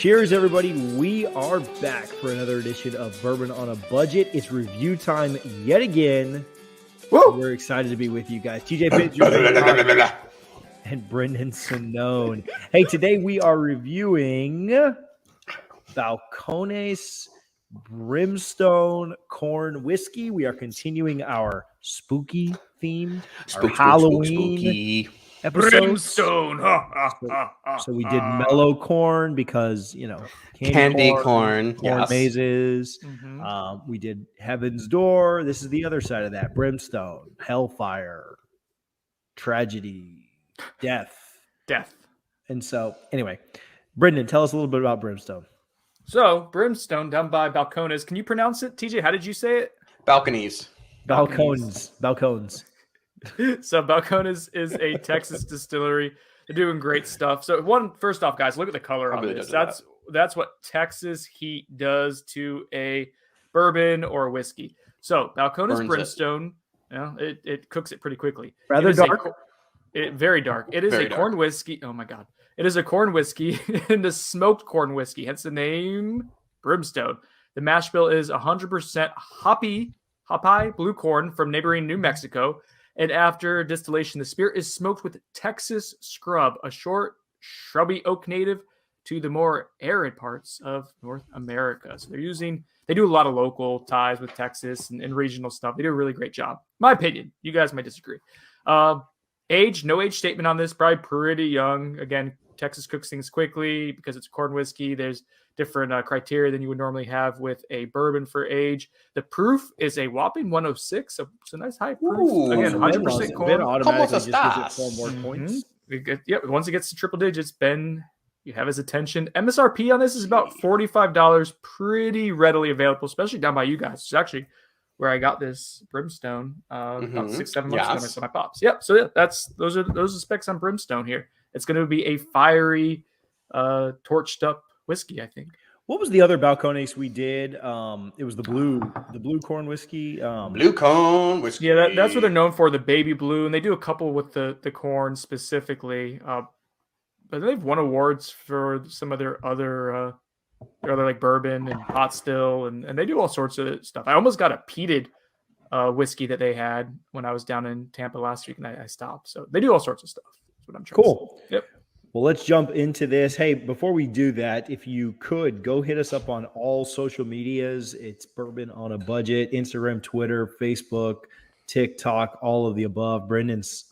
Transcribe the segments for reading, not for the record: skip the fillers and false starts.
Cheers, everybody. We are back for another edition of Bourbon on a Budget. It's review time yet again. Woo! We're excited to be with you guys. TJ Pitts and Brendan Sonnone. Hey, today we are reviewing Balcones Brimstone Corn Whiskey. We are continuing our spooky theme, our Halloween episodes. Brimstone. So we did mellow corn because, you know, candy corn yes. mazes. Mm-hmm. We did Heaven's Door. This is the other side of that. Brimstone, Hellfire, Tragedy, Death. And so, anyway, Brendan, tell us a little bit about Brimstone. So, Brimstone, done by Balcones. Can you pronounce it, TJ? How did you say it? Balcones. Balcones. So Balcones is a Texas distillery. They're doing great stuff. So first off, guys, look at the color on this. That's what Texas heat does to a bourbon or a whiskey. So Balcones Brimstone, it cooks it pretty quickly. Rather dark. Very dark. It is a corn whiskey. Oh my God. It is a corn whiskey and a smoked corn whiskey. Hence the name Brimstone. The mash bill is 100% hoppy blue corn from neighboring New Mexico. And after distillation, the spirit is smoked with Texas scrub, a short, shrubby oak native to the more arid parts of North America. So they do a lot of local ties with Texas and regional stuff. They do a really great job. My opinion. You guys might disagree. Age, no age statement on this, probably pretty young. Again, Texas cooks things quickly because it's corn whiskey. There's different criteria than you would normally have with a bourbon for age. The proof is a whopping 106, so it's a nice high proof. Ooh, again, 100% corn. Almost a star. 4 more points. Once it gets to triple digits, Ben, you have his attention. MSRP on this is about $45, pretty readily available, especially down by you guys. It's actually where I got this Brimstone about 6-7 months ago. I saw my pops. Yep. So those are the specs on Brimstone here. It's going to be a fiery, torched up whiskey, I think. What was the other Balcones we did? It was the blue corn whiskey. Blue corn whiskey. Yeah, that's what they're known for, the baby blue, and they do a couple with the corn specifically. But they've won awards for some of their other like bourbon and pot still, and they do all sorts of stuff. I almost got a peated whiskey that they had when I was down in Tampa last week, and I stopped. So they do all sorts of stuff. That's what I'm trying to say. Yep. Well, let's jump into this. Hey, before we do that, if you could go hit us up on all social medias. It's Bourbon on a Budget, Instagram, Twitter, Facebook, TikTok, all of the above. Brendan's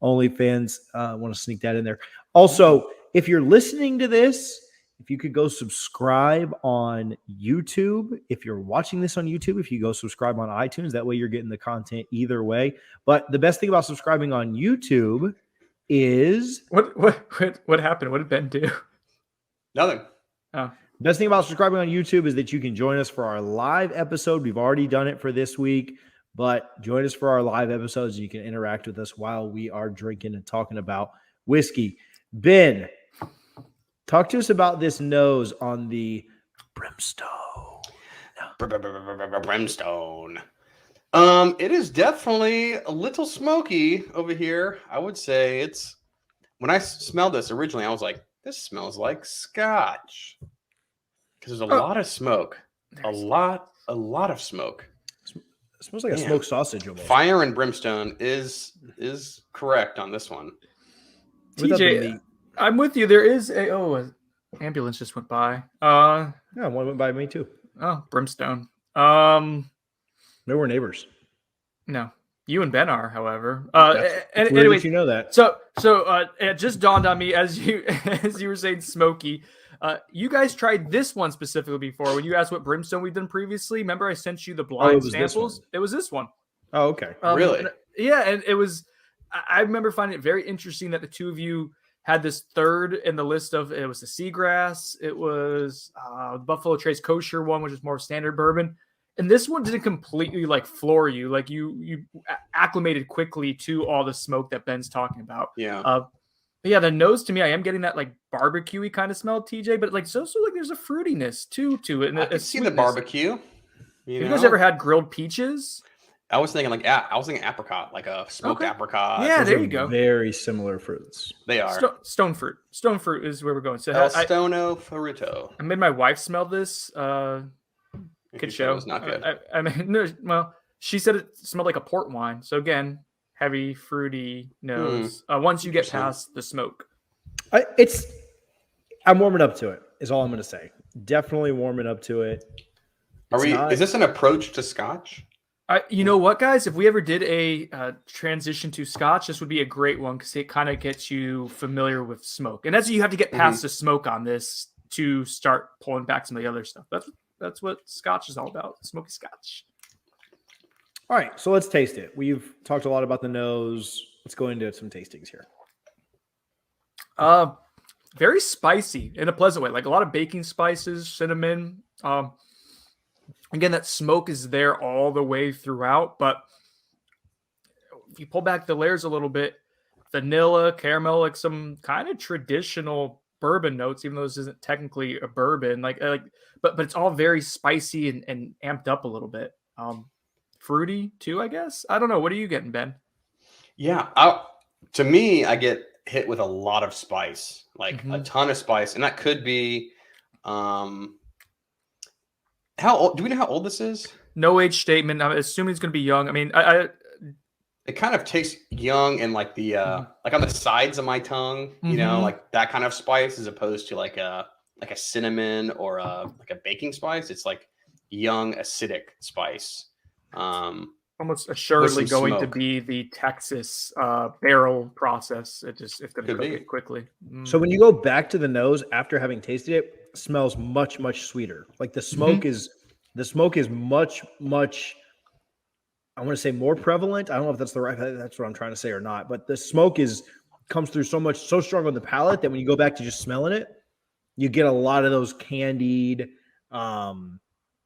OnlyFans, want to sneak that in there. Also, if you're listening to this, if you could go subscribe on YouTube. If you're watching this on YouTube, if you go subscribe on iTunes, that way you're getting the content either way. But the best thing about subscribing on YouTube is what happened? What did Ben do? Nothing. Oh. The best thing about subscribing on YouTube is that you can join us for our live episode. We've already done it for this week, but join us for our live episodes and you can interact with us while we are drinking and talking about whiskey. Ben, talk to us about this nose on the Brimstone. Brimstone. It is definitely a little smoky over here. I would say when I smelled this originally, I was like, this smells like scotch. Because there's a lot of smoke. A lot of smoke. It smells like a smoked sausage almost. Fire and Brimstone is correct on this one. TJ, I'm with you. There is an ambulance just went by. Yeah, one went by me too. Oh, Brimstone. No, we're neighbors. No, you and Ben are, however. Anyway, you know that. So it just dawned on me as you were saying smoky. You guys tried this one specifically before when you asked what Brimstone we've done previously. Remember, I sent you the blind samples. It was this one. Oh, okay. Really? Yeah, and it was. I remember finding it very interesting that the two of you had this third in the list of. It was the Seagrass. It was the Buffalo Trace Kosher one, which is more standard bourbon. And this one didn't completely like floor you. Like you acclimated quickly to all the smoke that Ben's talking about. Yeah. But yeah, the nose to me, I am getting that like barbecue-y kind of smell, TJ, but like so like there's a fruitiness to it. And I can see the barbecue. You guys ever had grilled peaches? I was thinking apricot, like a smoked apricot. Yeah, Those there are you go. Very similar fruits. They are. Stone fruit. Stone fruit is where we're going. So El Stono Fruto. I made my wife smell this. Good show. It was not good. I mean, no, well, she said it smelled like a port wine. So again, heavy, fruity nose. Once you get past the smoke, I'm warming up to it. Is all I'm going to say. Definitely warming up to it. Is this an approach to Scotch? You know what, guys? If we ever did a transition to Scotch, this would be a great one because it kind of gets you familiar with smoke, and you have to get past the smoke on this to start pulling back some of the other stuff. That's what Scotch is all about. Smoky Scotch. All right, so let's taste it. We've talked a lot about the nose. Let's go into some tastings here. Very spicy in a pleasant way, like a lot of baking spices, cinnamon. Again, that smoke is there all the way throughout, but if you pull back the layers a little bit, vanilla, caramel, like some kind of traditional bourbon notes, even though this isn't technically a bourbon, but it's all very spicy and amped up a little bit. Fruity too, I guess. I don't know. What are you getting, Ben? Yeah, to me, I get hit with a lot of spice, like a ton of spice, and that could be. How old? Do we know how old this is? No age statement. I'm assuming it's going to be young. I mean, it kind of tastes young and like the like on the sides of my tongue, you know, like that kind of spice, as opposed to like a cinnamon or like a baking spice. It's like young acidic spice. Almost assuredly going to be the Texas barrel process. It's going to cook it quickly. So when you go back to the nose after having tasted it, smells much sweeter. Like the smoke is much I want to say more prevalent. I don't know if that's that's what I'm trying to say or not, but the smoke comes through so strong on the palate that when you go back to just smelling it, you get a lot of those candied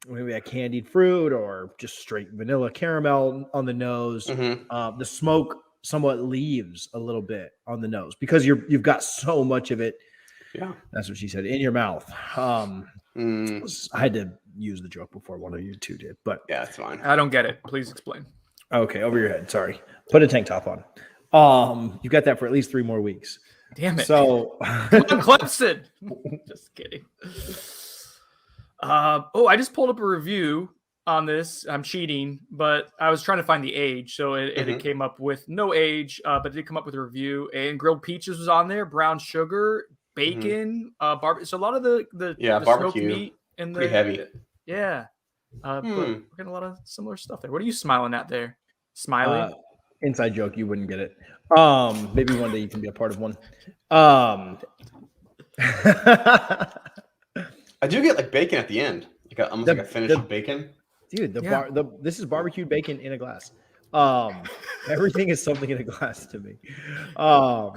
maybe a candied fruit or just straight vanilla caramel on the nose. The smoke somewhat leaves a little bit on the nose because you've got so much of it. Yeah, that's what she said, in your mouth. I had to use the joke before one of you two did, but yeah, it's fine. I don't get it. Please explain. Okay, over your head. Sorry. Put a tank top on. You've got that for at least 3 more weeks. Damn it. So come on, Clemson. Just kidding. I just pulled up a review on this. I'm cheating, but I was trying to find the age. So it came up with no age, but it did come up with a review. And grilled peaches was on there, brown sugar, bacon, barbecue. So a lot of the smoked meat and pretty heavy. Yeah. But we're getting a lot of similar stuff there. What are you smiling at there? Smiling? Inside joke, you wouldn't get it. Maybe one day you can be a part of one. I do get like bacon at the end, almost like a finished bacon. Dude, this is barbecued bacon in a glass. Everything is something in a glass to me. I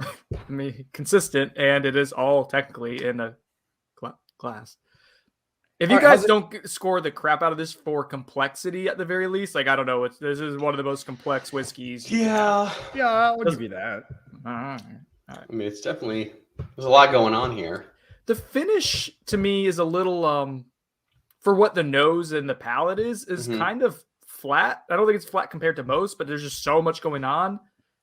mean, consistent, and it is all technically in a glass. If you guys don't score the crap out of this for complexity at the very least, I don't know. This is one of the most complex whiskeys. Yeah, I'll give you that. All right. I mean, it's definitely, there's a lot going on here. The finish to me is a little, for what the nose and the palate is kind of flat. I don't think it's flat compared to most, but there's just so much going on,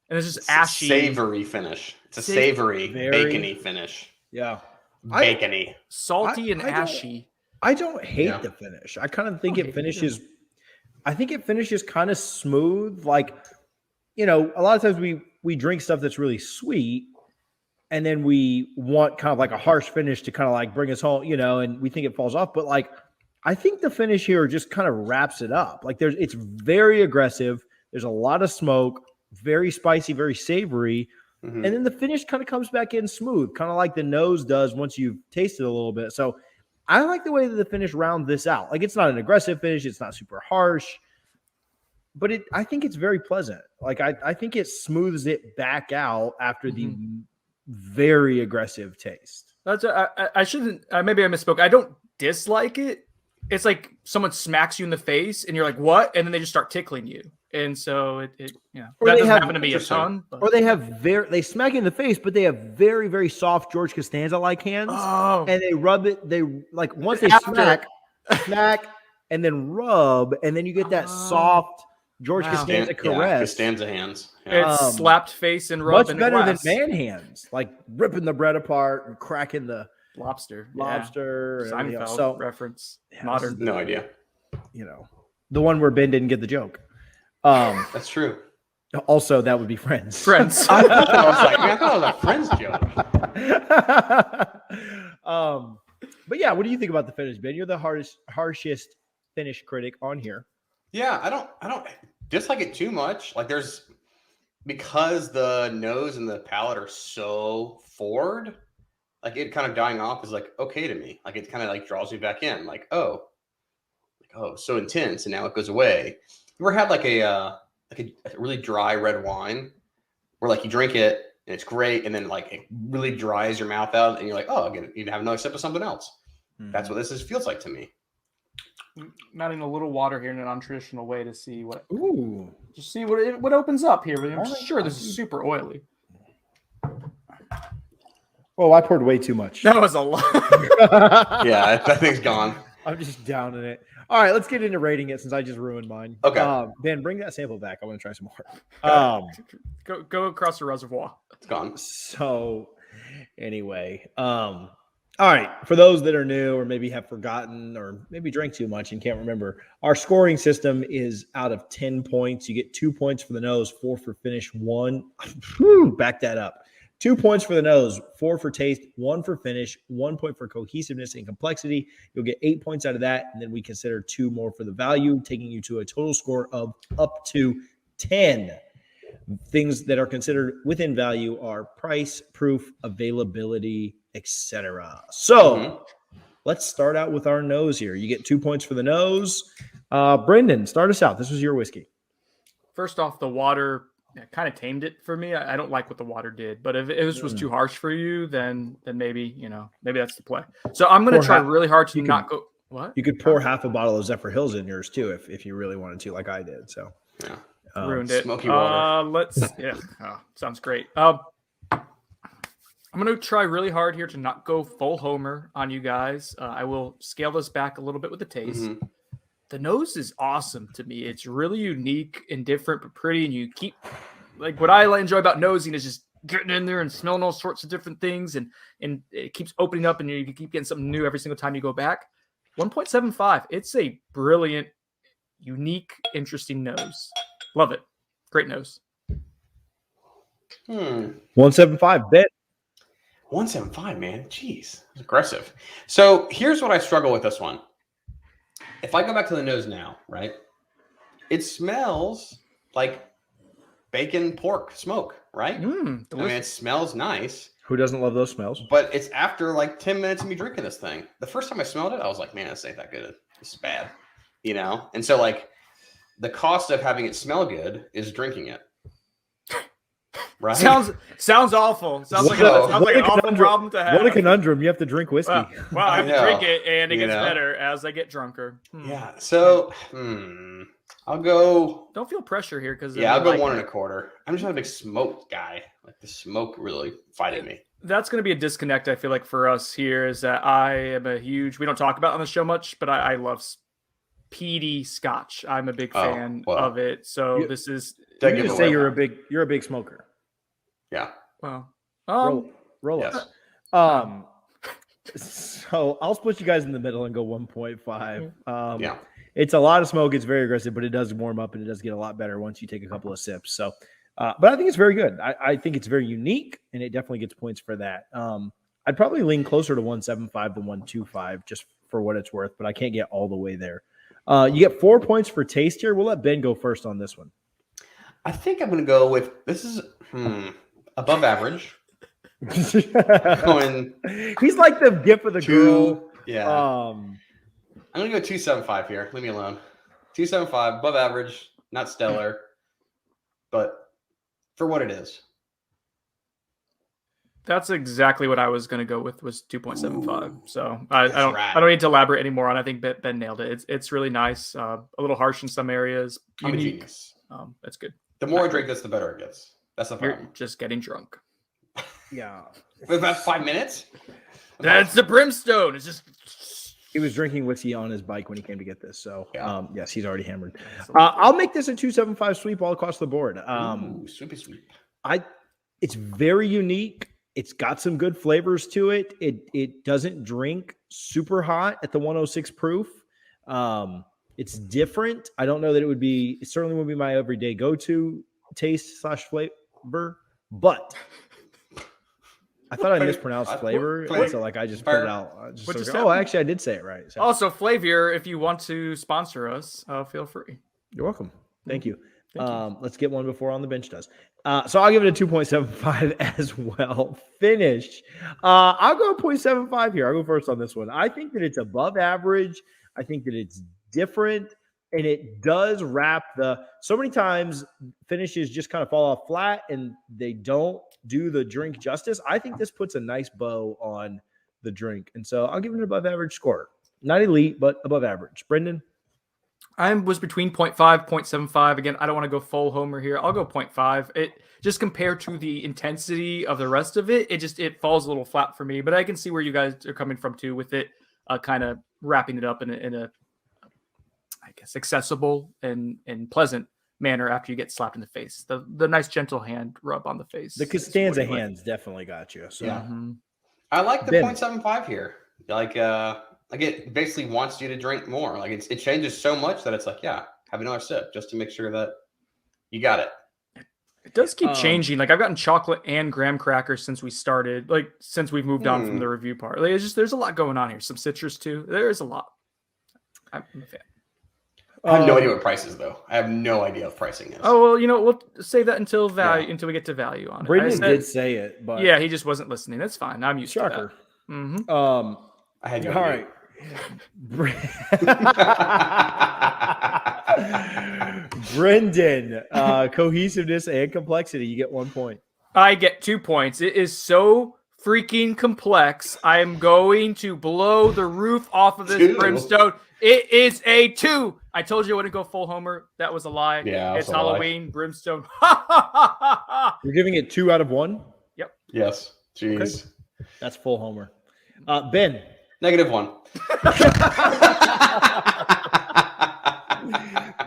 and it's just ashy, savory finish. It's a savory, bacony finish. Yeah, bacony, salty, and ashy. I don't hate the finish. I kind of think it finishes. I think it finishes kind of smooth. Like, a lot of times we drink stuff that's really sweet, and then we want kind of like a harsh finish to kind of like bring us home, and we think it falls off. But like, I think the finish here just kind of wraps it up. Like it's very aggressive. There's a lot of smoke, very spicy, very savory. And then the finish kind of comes back in smooth, kind of like the nose does once you've tasted a little bit. So I like the way that the finish rounds this out. Like, it's not an aggressive finish. It's not super harsh, but I think it's very pleasant. Like, I think it smooths it back out after the very aggressive taste. That's I shouldn't. Maybe I misspoke. I don't dislike it. It's like someone smacks you in the face, and you're like, "What?" And then they just start tickling you, and so it that doesn't happen to me a ton. But. Or they smack you in the face, but they have very, very soft George Costanza like hands, and they rub it. They once they smack, and then rub, and then you get that soft George Wow. Costanza Yeah, caress. Costanza hands. Yeah. It's Um, slapped face and rub Much in better than glass. man hands, like ripping the bread apart and cracking the Lobster. lobster and everything else. Seinfeld So reference. yeah, this Modern. is No idea. The one where Ben didn't get the joke. That's true. Also, that would be Friends. Friends. I was like, man, I thought it was a Friends joke. But yeah, what do you think about the finish, Ben? You're the harshest finish critic on here. Yeah, I don't dislike it too much. Like because the nose and the palate are so forward, like it kind of dying off is like okay to me. Like it kind of like draws me back in. Like oh, so intense, and now it goes away. You ever had like a really dry red wine where like you drink it and it's great, and then like it really dries your mouth out, and you're like, oh, again, you can have another sip of something else. Mm-hmm. That's what feels like to me. Not in a little water here in a non-traditional way to see what. Ooh. Just see what opens up here. But I'm All right. sure this is super oily. Oh, I poured way too much. That was a lot. Yeah, that thing's gone. I'm just down in it. All right, let's get into rating it since I just ruined mine. Okay. Ben, bring that sample back. I want to try some more. Go across the reservoir. It's gone. So anyway, all right, for those that are new or maybe have forgotten or maybe drank too much and can't remember, our scoring system is out of 10 points. You get 2 points for the nose, 4 for finish, 1. Back that up. 2 points for the nose, 4 for taste, 1 for finish, 1 point for cohesiveness and complexity. You'll get 8 points out of that, and then we consider 2 more for the value, taking you to a total score of up to 10. Things that are considered within value are price, proof, availability, etc. So let's start out with our nose here. You get 2 points for the nose. Brendan, start us out. This was your whiskey. First off, the water kind of tamed it for me. I don't like what the water did, but if this was too harsh for you, then maybe maybe that's the play. So I'm going to try really hard to not go. What? You could pour half a bottle of Zephyr Hills in yours too, if you really wanted to, like I did. So Yeah. Ruined it. Smoky water. Sounds great. I'm going to try really hard here to not go full homer on you guys. I will scale this back a little bit with the taste. Mm-hmm. The nose is awesome to me. It's really unique and different, but pretty. And you keep, like, what I enjoy about nosing is just getting in there and smelling all sorts of different things. And it keeps opening up and you keep getting something new every single time you go back. 1.75. It's a brilliant, unique, interesting nose. Love it. Great nose. 175, bet. 175, man. Jeez. That's aggressive. So here's what I struggle with this one. If I go back to the nose now, right? It smells like bacon pork smoke, right? I mean, it smells nice. Who doesn't love those smells? But it's after like 10 minutes of me drinking this thing. The first time I smelled it, I was like, man, this ain't that good. It's bad. And so like the cost of having it smell good is drinking it. Right? Sounds awful. Sounds like an awful problem to have. What a conundrum. You have to drink whiskey. Well, I have to drink it, and it gets better as I get drunker. Yeah. So, I'll go. Don't feel pressure here because I'll go 1 1/4. I'm just not a big smoke guy. Like the smoke really fighted me. That's going to be a disconnect. I feel like for us here is that I am a huge. We don't talk about it on the show much, but I love peaty Scotch. I'm a big fan of it. So this is. You just say you're a big smoker. Yeah. Well, roll yes. up. So I'll split you guys in the middle and go 1.5. Yeah. It's a lot of smoke. It's very aggressive, but it does warm up and it does get a lot better once you take a couple of sips. So, but I think it's very good. I think it's very unique and it definitely gets points for that. I'd probably lean closer to 1.75 than 1.25 just for what it's worth, but I can't get all the way there. You get 4 points for taste here. We'll let Ben go first on this one. I think I'm going to go with this is above average. He's like the gift of the girl. Yeah. I'm going to go 2.75 here. Leave me alone. 2.75, above average, not stellar, but for what it is. That's exactly what I was going to go with was 2.75. So I don't need to elaborate anymore on. I think Ben nailed it. It's really nice. A little harsh in some areas. I'm a genius. That's good. The more I drink this, the better it gets. That's the problem. You're just getting drunk. Yeah. For about 5 minutes? That's the brimstone. It's just He was drinking whiskey on his bike when he came to get this. So, Yeah. yes, he's already hammered. I'll make this a 275 sweep all across the board. Sweepy sweep. It's very unique. It's got some good flavors to it. It doesn't drink super hot at the 106 proof. It's different. I don't know that it certainly wouldn't be my everyday go-to taste / flavor, but I thought I mispronounced flavor. So I just put it out. Actually, I did say it right. So. Also, Flavier, if you want to sponsor us, feel free. You're welcome. Thank you. Let's get one before On the Bench does. So I'll give it a 2.75 as well. Finish. I'll go 0.75 here. I'll go first on this one. I think that it's above average. I think that it's different. And it does wrap so many times finishes just kind of fall off flat and they don't do the drink justice. I think this puts a nice bow on the drink. And so I'll give it an above average score. Not elite, but above average. Brendan? I was between 0.5, 0.75. Again, I don't want to go full homer here. I'll go 0.5. It just compared to the intensity of the rest of it, it falls a little flat for me. But I can see where you guys are coming from too with it, kind of wrapping it up in a I guess accessible and pleasant manner after you get slapped in the face. The nice gentle hand rub on the face. The Costanza hands definitely got you. So. Yeah. I like the 0.75 here. Like it basically wants you to drink more. Like it changes so much that it's like, have another sip just to make sure that you got it. It does keep changing. Like I've gotten chocolate and graham crackers since we started, like since we've moved on from the review part. Like there's a lot going on here. Some citrus too. There's a lot. I'm a fan. I have no idea what price is, though. I have no idea what pricing is. Oh, well, we'll save that until we get to value on it. Brendan did say it, but yeah, he just wasn't listening. That's fine. I'm used to that. Mm-hmm. I had no all idea. Right. Brendan, cohesiveness and complexity. You get 1 point. I get 2 points. It is so freaking complex. I am going to blow the roof off of this brimstone. It is a 2. I told you I wouldn't go full homer. That was a lie. Yeah, it's Halloween. Brimstone. You're giving it 2 out of 1? Yep. Yes. Jeez. Okay. That's full homer. Ben. -1.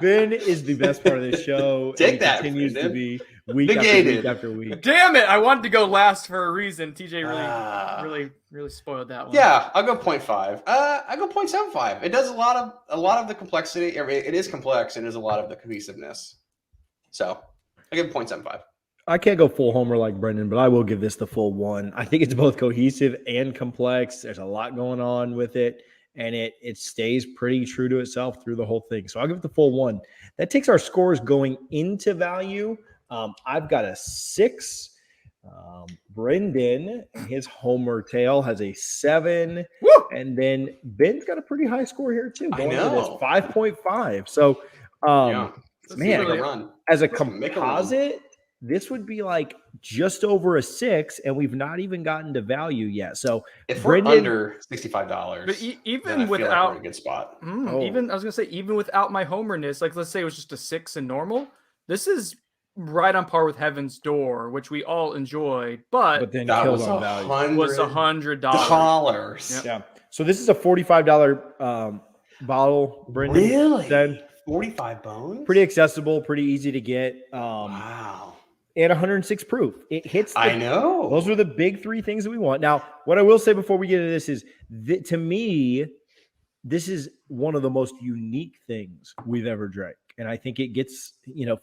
Ben is the best part of this show. Take that. Continues to be week after week. Damn it! I wanted to go last for a reason. TJ really spoiled that one. Yeah, I'll go 0.5. I go 0.75. It does a lot of the complexity. I mean, it is complex and there's a lot of the cohesiveness. So I give it 0.75. I can't go full homer like Brendan, but I will give this the full 1. I think it's both cohesive and complex. There's a lot going on with it, and it stays pretty true to itself through the whole thing. So I'll give it the full 1. That takes our scores going into value. I've got a 6. Brendan and his homer tail has a 7. Woo! And then Ben's got a pretty high score here too. I know. 5.5. So, man, really as a composite, this would be like just over a 6, and we've not even gotten to value yet. So if we're under $65, but even without like we're in a good spot, even I was gonna say even without my homerness, like let's say it was just a 6 in normal, this is right on par with Heaven's Door, which we all enjoyed, but then that killed was on value. Was $100. Yep. Yeah. So this is a $45 bottle, Brendan. Really? Then 45 bones? pretty accessible, pretty easy to get. Wow. And 106 proof. It hits. I know. Those are the big 3 things that we want. Now, what I will say before we get into this is, to me, this is one of the most unique things we've ever drank. And I think it gets,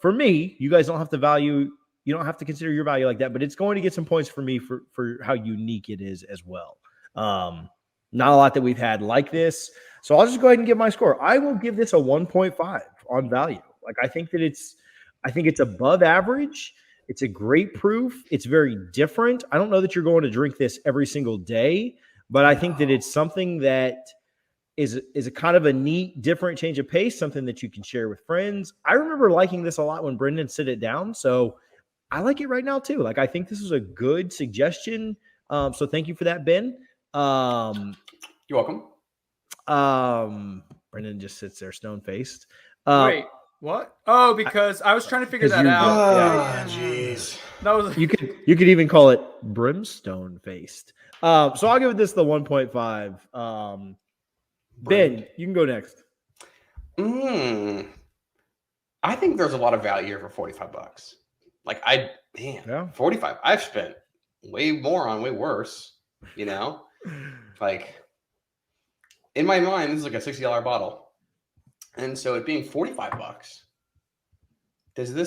for me, you guys don't have to consider your value like that, but it's going to get some points for me for how unique it is as well. Not a lot that we've had like this. So I'll just go ahead and give my score. I will give this a 1.5 on value. Like, I think it's above average. It's a great proof. It's very different. I don't know that you're going to drink this every single day, but I think that it's something that is a kind of a neat, different change of pace, something that you can share with friends. I remember liking this a lot when Brendan sit it down. So I like it right now too. Like, I think this is a good suggestion. So thank you for that, Ben. You're welcome. Brendan just sits there stone-faced. Wait, what? Oh, because I was trying to figure that out. Jeez. That was you could even call it brimstone-faced. So I'll give this the 1.5. Ben, you can go next. I think there's a lot of value here for $45. Like 45. I've spent way more on way worse, like in my mind, this is like a $60 bottle. And so it being $45, there's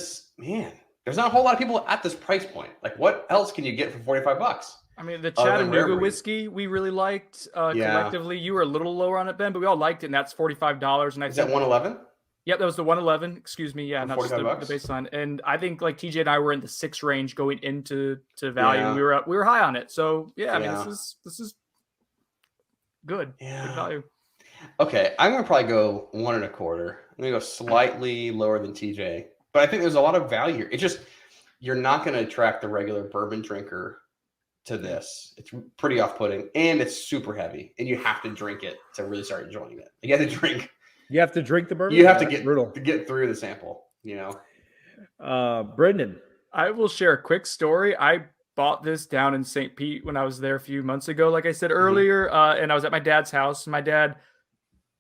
not a whole lot of people at this price point. Like what else can you get for $45? I mean, the Chattanooga whiskey we really liked collectively. You were a little lower on it, Ben, but we all liked it, and that's $45. And is that 111? Yep, that was the 111. Excuse me. Yeah, not just the baseline. And I think like TJ and I were in the 6 range going into value. Yeah. We were high on it. So I mean, this is good. Yeah. Good value. Okay, I'm gonna probably go 1 1/4. I'm gonna go slightly lower than TJ, but I think there's a lot of value here. It's just you're not gonna attract the regular bourbon drinker to this. It's pretty off-putting, and it's super heavy, and you have to drink it to really start enjoying it. You have to drink. You have to drink the bourbon. You have to get through the sample. Brendan, I will share a quick story. I bought this down in St. Pete when I was there a few months ago, like I said earlier, and I was at my dad's house. My dad,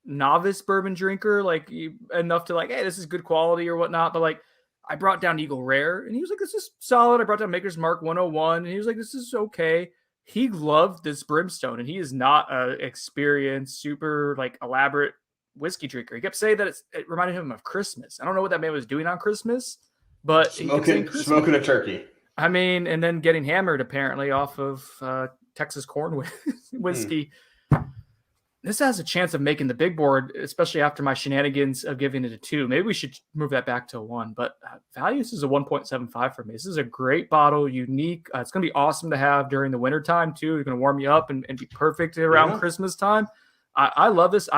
novice bourbon drinker, like enough to like, hey, this is good quality or whatnot, but like I brought down Eagle Rare, and he was like, this is solid. I brought down Maker's Mark 101, and he was like, this is okay. He loved this Brimstone, and he is not an experienced, super like elaborate whiskey drinker. He kept saying that it reminded him of Christmas. I don't know what that man was doing on Christmas, but smoking a turkey. I mean, and then getting hammered apparently off of Texas corn whiskey. This has a chance of making the big board, especially after my shenanigans of giving it a 2. Maybe we should move that back to a 1. But value, this is a 1.75 for me. This is a great bottle, unique. It's going to be awesome to have during the wintertime too. It's going to warm you up and be perfect around Christmas time. I love this.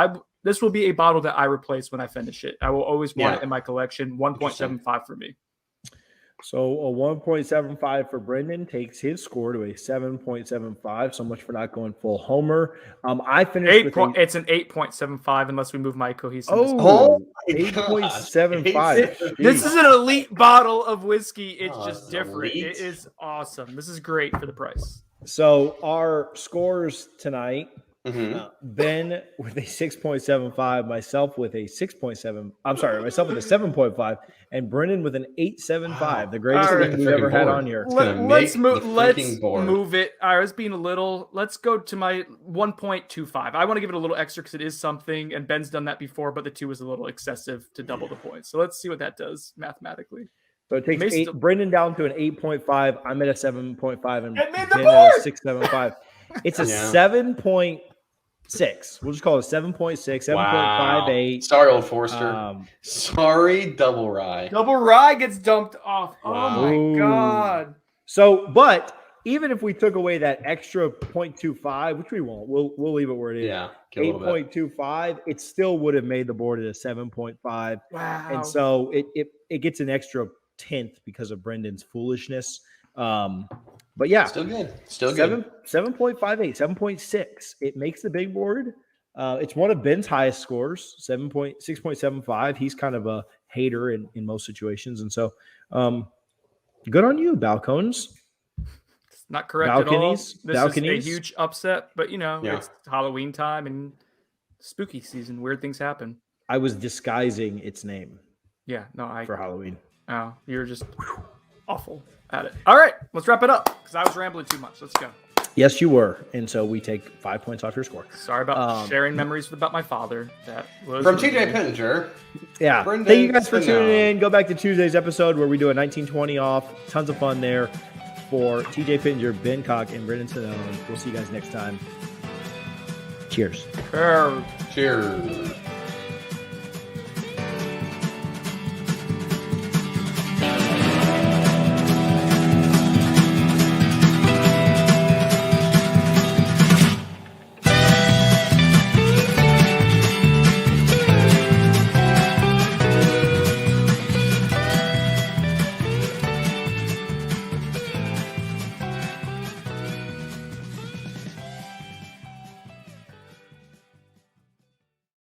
This will be a bottle that I replace when I finish it. I will always want it in my collection. 1.75 for me. So a 1.75 for Brendan takes his score to a 7.75. So much for not going full homer. I finished it's an 8.75 unless we move my cohesiveness. Oh, 8.75. This is an elite bottle of whiskey. It's just different. Elite. It is awesome. This is great for the price. So our scores tonight. Ben with a 6.75, myself with a 6.7. I'm sorry, myself with a 7.5, and Brendan with an 8.75. Wow. The greatest thing we've ever had on here. Let's move it. I was being a little. Let's go to my 1.25. I want to give it a little extra because it is something, and Ben's done that before, but the 2 was a little excessive to double the points. So let's see what that does mathematically. So it takes Brendan down to an 8.5. I'm at a 7.5, and Ben at a 6.75. It's a 7.6. We'll just call it 7.6, 7.58. Sorry, Old Forster. Sorry, Double Rye. Double Rye gets dumped off. Wow. Oh my God. So, but even if we took away that extra 0.25, which we won't, we'll leave it where it is. Yeah, 8.25, it still would have made the board at a 7.5. Wow. And so it gets an extra 10th because of Brendan's foolishness. But yeah, still good. 7.58, 7.6. It makes the big board. It's one of Ben's highest scores, 6.75. He's kind of a hater in most situations. And so good on you, Balcones. It's not correct at all. This is a huge upset, but it's Halloween time and spooky season. Weird things happen. I was disguising its name. Yeah, no, for Halloween. Oh, you're just awful at it. All right, let's wrap it up because I was rambling too much. Let's go. Yes, you were, and so we take 5 points off your score. Sorry about sharing memories about my father. That was from TJ Pittenger. Yeah, Brendan, thank you guys for tuning in. Go back to Tuesday's episode where we do a 1920 off. Tons of fun there for TJ Pittenger, Ben Cock, and Brendan Sinone. We'll see you guys next time. Cheers. Cheers.